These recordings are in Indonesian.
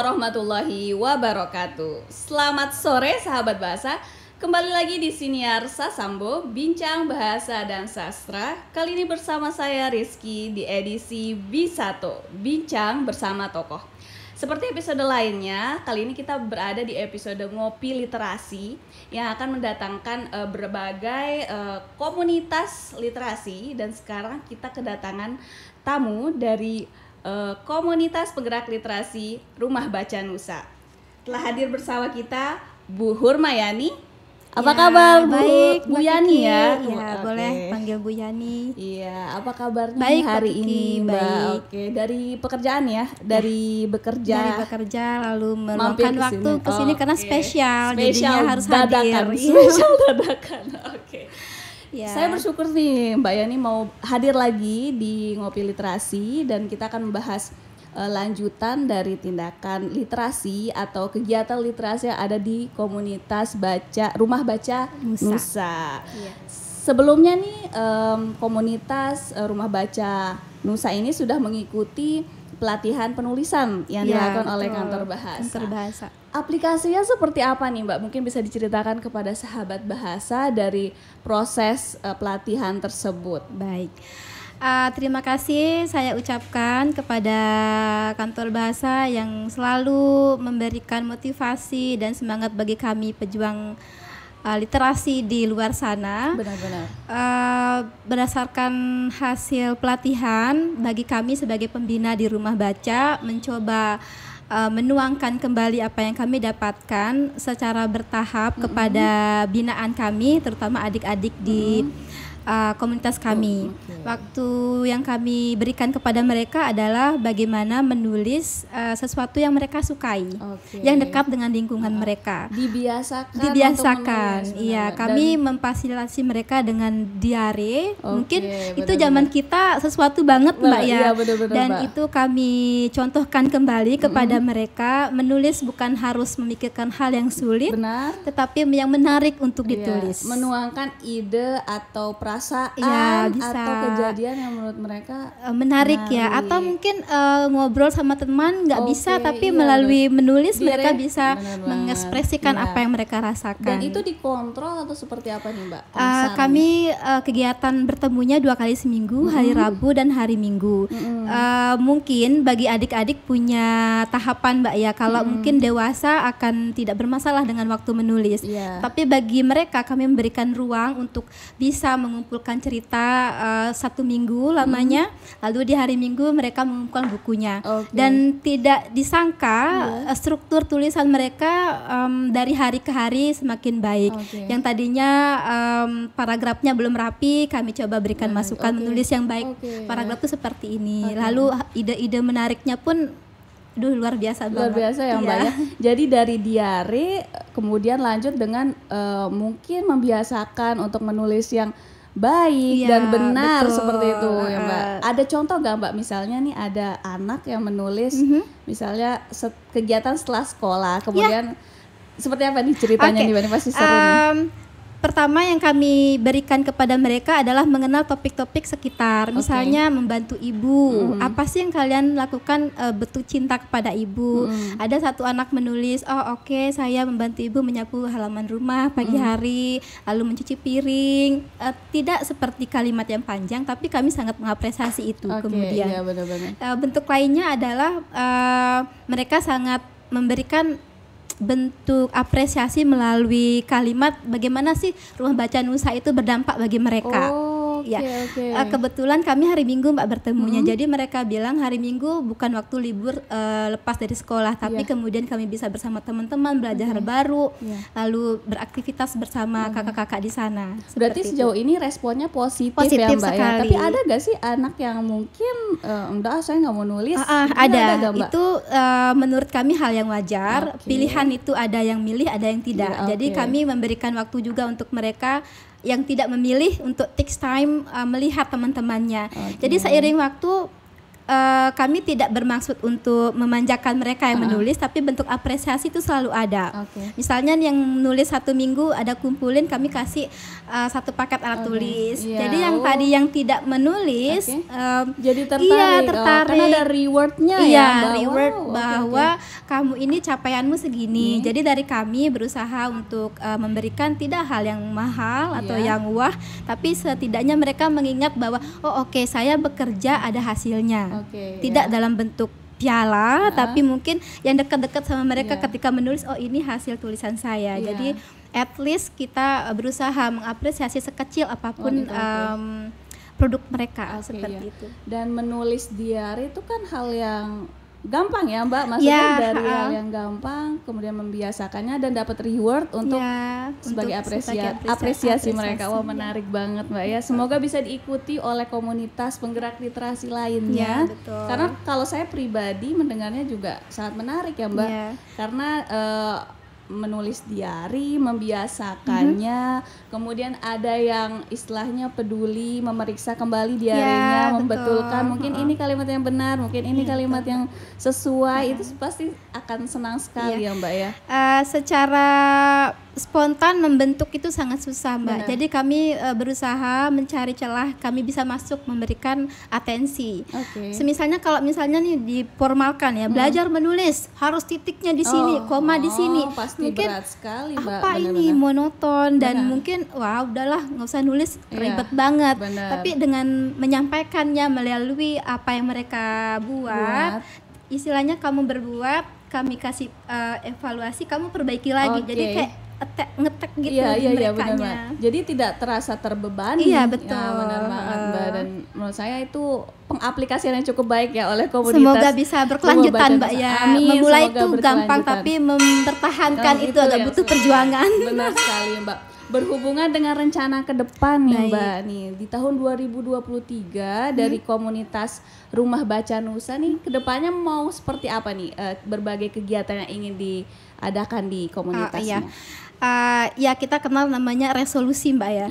warahmatullahi wabarakatuh. Selamat sore sahabat bahasa. Kembali lagi di Siniar Sasambo, Bincang Bahasa dan Sastra. Kali ini bersama saya Rizky di edisi B1, Bincang Bersama Tokoh. Seperti episode lainnya, kali ini kita berada di episode Ngopi Literasi yang akan mendatangkan berbagai komunitas literasi. Dan sekarang kita kedatangan tamu dari komunitas penggerak literasi Rumah Baca Nusa. Telah hadir bersama kita Bu Hurmayani. Apa kabar Bu? Baik, Bu Yani ya? Iya, boleh panggil Bu Yani. Iya, apa kabarnya baik, hari Kiki, ini Mbak? baik. Oke, dari pekerjaan ya? Dari bekerja. Dari bekerja lalu meluangkan waktu ke sini karena spesial jadinya harus dadakan, hadir. Spesial dadakan. Oke. Ya. Saya bersyukur nih Mbak Yani mau hadir lagi di Ngopi Literasi dan kita akan membahas lanjutan dari tindakan literasi atau kegiatan literasi yang ada di komunitas Rumah Baca Nusa. Iya. Sebelumnya nih komunitas Rumah Baca Nusa ini sudah mengikuti pelatihan penulisan yang dilakukan oleh Kantor Bahasa. Aplikasinya seperti apa nih Mbak? Mungkin bisa diceritakan kepada sahabat bahasa dari proses pelatihan tersebut. Baik. Terima kasih saya ucapkan kepada Kantor Bahasa yang selalu memberikan motivasi dan semangat bagi kami pejuang literasi di luar sana. Benar-benar. Berdasarkan hasil pelatihan bagi kami sebagai pembina di Rumah Baca mencoba menuangkan kembali apa yang kami dapatkan secara bertahap kepada binaan kami, terutama adik-adik di komunitas kami. Waktu yang kami berikan kepada mereka adalah bagaimana menulis sesuatu yang mereka sukai, yang dekat dengan lingkungan mereka. Dibiasakan. Iya, kami memfasilitasi mereka dengan diare. Mungkin itu zaman kita sesuatu banget Mbak ya. Bener, dan Mbak. itu kami contohkan kembali kepada mereka. Menulis bukan harus memikirkan hal yang sulit, tetapi yang menarik untuk ditulis. Menuangkan ide atau perasaan atau kejadian yang menurut mereka menarik ya, atau mungkin ngobrol sama teman nggak bisa, tapi melalui menulis mereka bisa mengekspresikan apa yang mereka rasakan. Dan itu dikontrol atau seperti apa nih Mbak? Kami kegiatan bertemunya 2 kali seminggu, hari Rabu dan hari Minggu. Mungkin bagi adik-adik punya tahapan Mbak ya, kalau mungkin dewasa akan tidak bermasalah dengan waktu menulis, tapi bagi mereka kami memberikan ruang untuk bisa mengumpulkan cerita 1 minggu lamanya, lalu di hari Minggu mereka mengumpulkan bukunya. Dan tidak disangka struktur tulisan mereka dari hari ke hari semakin baik. Yang tadinya paragrafnya belum rapi, kami coba berikan masukan menulis yang baik. Paragraf itu seperti ini. Lalu ide-ide menariknya pun luar biasa banget. Luar biasa ya Mbak ya. Jadi dari diare kemudian lanjut dengan mungkin membiasakan untuk menulis yang baik dan benar, seperti itu ya Mbak. Ada contoh nggak Mbak, misalnya nih ada anak yang menulis misalnya kegiatan setelah sekolah, kemudian seperti apa nih ceritanya nih Mbak? Ini pasti seru nih. Pertama yang kami berikan kepada mereka adalah mengenal topik-topik sekitar. Misalnya membantu ibu. Apa sih yang kalian lakukan bentuk cinta kepada ibu? Ada satu anak menulis, saya membantu ibu menyapu halaman rumah pagi hari, lalu mencuci piring. Tidak seperti kalimat yang panjang, tapi kami sangat mengapresiasi itu. Kemudian bentuk lainnya adalah mereka sangat memberikan bentuk apresiasi melalui kalimat bagaimana sih Rumah Baca Nusa itu berdampak bagi mereka. Kebetulan kami hari Minggu Mbak bertemunya, jadi mereka bilang hari Minggu bukan waktu libur lepas dari sekolah, tapi kemudian kami bisa bersama teman-teman belajar baru, lalu beraktivitas bersama kakak-kakak di sana. Berarti sejauh ini responnya positif ya Mbak sekali. ya. Tapi ada gak sih anak yang mungkin enggak, saya nggak mau nulis? Ada itu menurut kami hal yang wajar. Pilihan itu ada yang milih, ada yang tidak. Jadi kami memberikan waktu juga untuk mereka yang tidak memilih untuk takes time melihat teman-temannya. Jadi seiring waktu kami tidak bermaksud untuk memanjakan mereka yang menulis, tapi bentuk apresiasi itu selalu ada. Misalnya yang nulis 1 minggu ada kumpulin, kami kasih 1 paket alat tulis. Jadi yang tadi yang tidak menulis jadi tertarik. Iya, tertarik. Karena ada rewardnya reward bahwa kamu ini capaianmu segini. Jadi dari kami berusaha untuk memberikan tidak hal yang mahal atau yang wah, tapi setidaknya mereka mengingat bahwa saya bekerja ada hasilnya. Tidak dalam bentuk piala, tapi mungkin yang dekat-dekat sama mereka ketika menulis, ini hasil tulisan saya. Jadi at least kita berusaha mengapresiasi sekecil apapun produk mereka seperti itu. Dan menulis diary itu kan hal yang gampang ya Mbak, maksudnya dari hal yang gampang kemudian membiasakannya dan dapat reward untuk sebagai apresiasi mereka. Wah, menarik banget Mbak ya. Semoga bisa diikuti oleh komunitas penggerak literasi lainnya. Karena kalau saya pribadi mendengarnya juga sangat menarik ya Mbak. Karena menulis diary, membiasakannya, kemudian ada yang istilahnya peduli, memeriksa kembali diarinya, membetulkan mungkin ini kalimat yang benar, mungkin ini kalimat yang sesuai, itu pasti akan senang sekali ya Mbak ya. Secara spontan membentuk itu sangat susah Mbak. Jadi kami berusaha mencari celah, kami bisa masuk memberikan atensi. Semisalnya kalau misalnya nih diformalkan ya, belajar menulis harus titiknya di sini, koma di sini. Pasti mungkin berat sekali Mbak. Apa ini monoton dan mungkin udahlah nggak usah nulis, ribet banget. Tapi dengan menyampaikannya melalui apa yang mereka buat. Istilahnya kamu berbuat, kami kasih evaluasi, kamu perbaiki lagi. Jadi kayak ngetek gitu di merekanya. Jadi tidak terasa terbebani. Iya betul. Ya, benar banget Mbak. Dan menurut saya itu pengaplikasian yang cukup baik ya oleh komunitas. Semoga bisa berkelanjutan Mbak ya. Amin, memulai itu gampang tapi mempertahankan itu agak butuh perjuangan. Benar sekali Mbak. Berhubungan dengan rencana ke depan nih Mbak nih, di tahun 2023 dari komunitas Rumah Baca Nusa nih kedepannya mau seperti apa nih, berbagai kegiatan yang ingin diadakan di komunitasnya? Ya kita kenal namanya resolusi Mbak ya.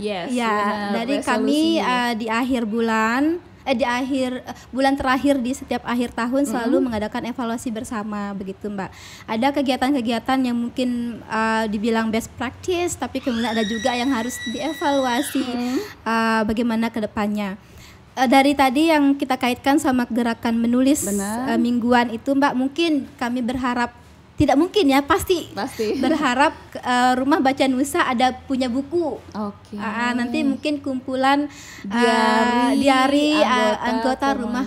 Dari kami di akhir bulan bulan terakhir di setiap akhir tahun selalu mengadakan evaluasi bersama begitu Mbak. Ada kegiatan-kegiatan yang mungkin dibilang best practice, tapi kemudian ada juga yang harus dievaluasi bagaimana ke depannya. Dari tadi yang kita kaitkan sama gerakan menulis mingguan itu Mbak, mungkin kami berharap, tidak mungkin ya, pasti. Berharap Rumah Baca Nusa ada punya buku. Nanti mungkin kumpulan diari anggota Rumah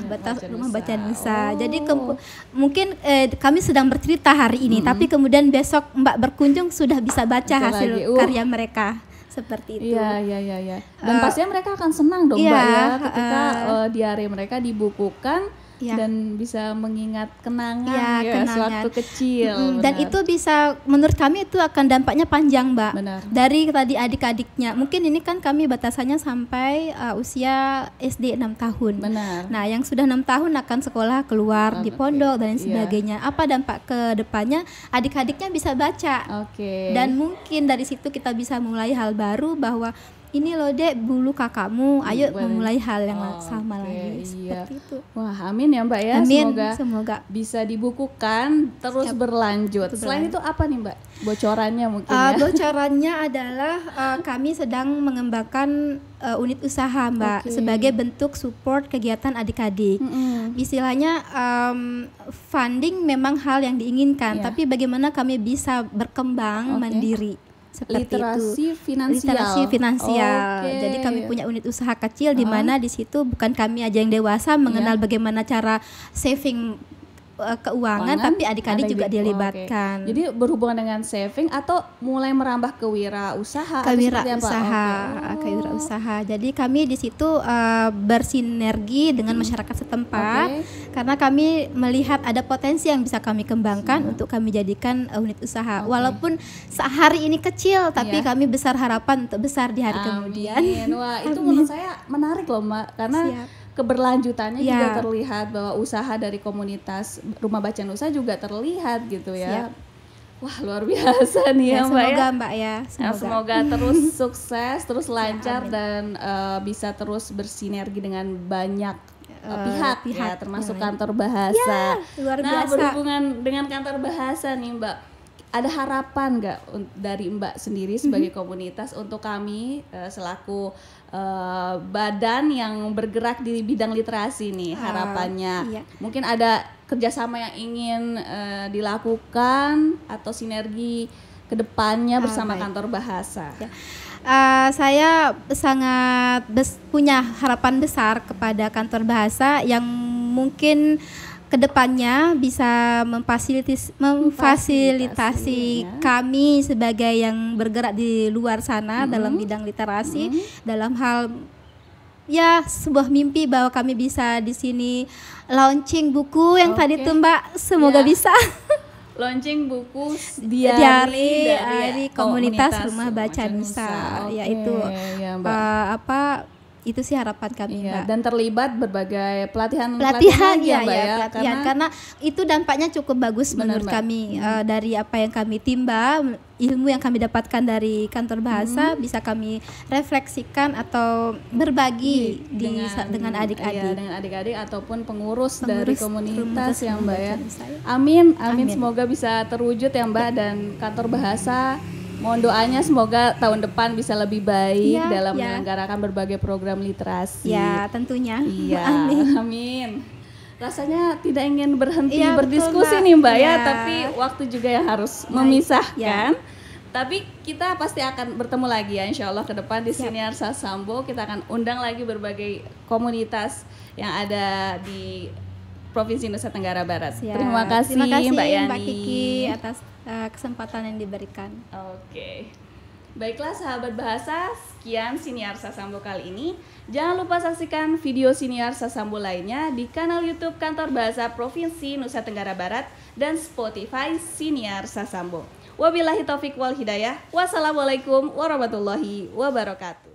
Baca Nusa. Jadi mungkin kami sedang bercerita hari ini, tapi kemudian besok Mbak berkunjung sudah bisa baca hasil karya mereka. Seperti itu. Iya. Dan pastinya mereka akan senang dong Mbak ya ketika diari mereka dibukukan. Dan bisa mengingat kenangan sewaktu kecil. Dan itu bisa, menurut kami itu akan dampaknya panjang Mbak. Dari tadi adik-adiknya, mungkin ini kan kami batasannya sampai usia SD 6 tahun. Nah yang sudah 6 tahun akan sekolah keluar di pondok dan sebagainya. Apa dampak ke depannya? Adik-adiknya bisa baca. Dan mungkin dari situ kita bisa mulai hal baru bahwa ini loh Dek, dulu kakakmu, ayo memulai hal yang sama lagi. Seperti itu. Wah, amin ya Mbak ya. Amin, semoga bisa dibukukan terus berlanjut. Selain itu apa nih Mbak? Bocorannya mungkin ya? Bocorannya adalah kami sedang mengembangkan unit usaha Mbak, sebagai bentuk support kegiatan adik-adik. Istilahnya funding memang hal yang diinginkan, tapi bagaimana kami bisa berkembang mandiri. Literasi finansial. Jadi kami punya unit usaha kecil di mana di situ bukan kami aja yang dewasa mengenal bagaimana cara saving keuangan, tapi adik-adik juga dilibatkan. Jadi berhubungan dengan saving atau mulai merambah ke wirausaha? Kewirausaha. Jadi kami di situ bersinergi dengan masyarakat setempat karena kami melihat ada potensi yang bisa kami kembangkan untuk kami jadikan unit usaha. Walaupun hari ini kecil, tapi kami besar harapan untuk besar di hari kemudian. Wah, itu menurut saya menarik loh Mbak, karena keberlanjutannya juga terlihat bahwa usaha dari komunitas Rumah Baca Nusa juga terlihat gitu ya. Wah, luar biasa nih ya Mbak ya. Semoga Mbak ya. Semoga terus sukses, terus lancar dan bisa terus bersinergi dengan banyak pihak ya, termasuk kantor bahasa. Luar Nah, biasa. berhubungan dengan kantor bahasa nih Mbak, ada harapan nggak dari Mbak sendiri sebagai komunitas untuk kami selaku badan yang bergerak di bidang literasi nih, harapannya? Iya. Mungkin ada kerjasama yang ingin dilakukan atau sinergi kedepannya bersama baik. kantor bahasa. Ya. Saya sangat punya harapan besar kepada kantor bahasa yang mungkin kedepannya bisa memfasilitasi kami sebagai yang bergerak di luar sana dalam bidang literasi, dalam hal ya sebuah mimpi bahwa kami bisa di sini launching buku yang tadi tuh Mbak, semoga bisa. Launching buku diari dari komunitas Rumah Baca Nusa, yaitu itu sih harapan kami, Mbak. Dan terlibat berbagai pelatihan ya, Mbak, ya, pelatihan karena itu dampaknya cukup bagus menurut kami. Dari apa yang kami timba, ilmu yang kami dapatkan dari kantor bahasa bisa kami refleksikan atau berbagi dengan adik-adik. Dengan adik-adik ataupun pengurus dari komunitas ya Mbak ya. Amin. Semoga bisa terwujud ya Mbak, dan kantor bahasa mohon doanya semoga tahun depan bisa lebih baik dalam menyelenggarakan berbagai program literasi. Ya, tentunya. Iya. Amin. Rasanya tidak ingin berhenti berdiskusi nih Mbak ya, tapi waktu juga yang harus memisahkan. Tapi kita pasti akan bertemu lagi ya insya Allah ke depan di Siniar Sasambo. Kita akan undang lagi berbagai komunitas yang ada di Provinsi Nusa Tenggara Barat. Terima kasih Mbak Yani, Mbak Kiki atas kesempatan yang diberikan. Oke. Baiklah sahabat bahasa, sekian Siniar Sasambo kali ini. Jangan lupa saksikan video Siniar Sasambo lainnya di kanal YouTube Kantor Bahasa Provinsi Nusa Tenggara Barat dan Spotify Siniar Sasambo. Wabillahi taufik wal hidayah. Wassalamualaikum warahmatullahi wabarakatuh.